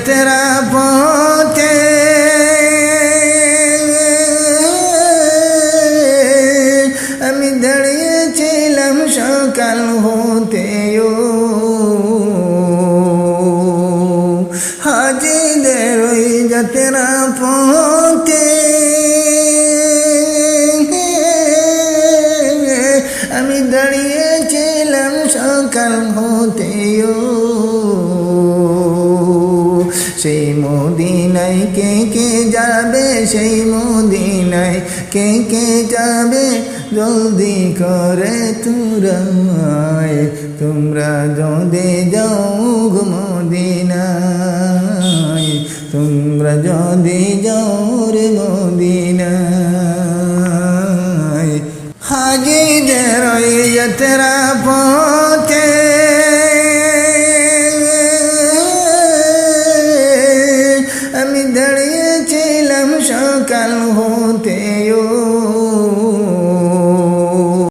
যাত্রা পথে আমি দাঁড়িয়েছিলাম সকাল হতেও হাজিদের ওই যাত্রা পথে আমি দাঁড়িয়েছিলাম সকাল হতেও সেই মদিনায় কে কে যাবে সেই মদিনায় কে কে যাবে জলদি করে তোমরা যদি যাও গো মদিনায় তোমরা যদি যাও রে মদিনায় হাজিদের ওই যাত্রা পথে আমি দাঁড়িয়েছিলাম সকাল হতেও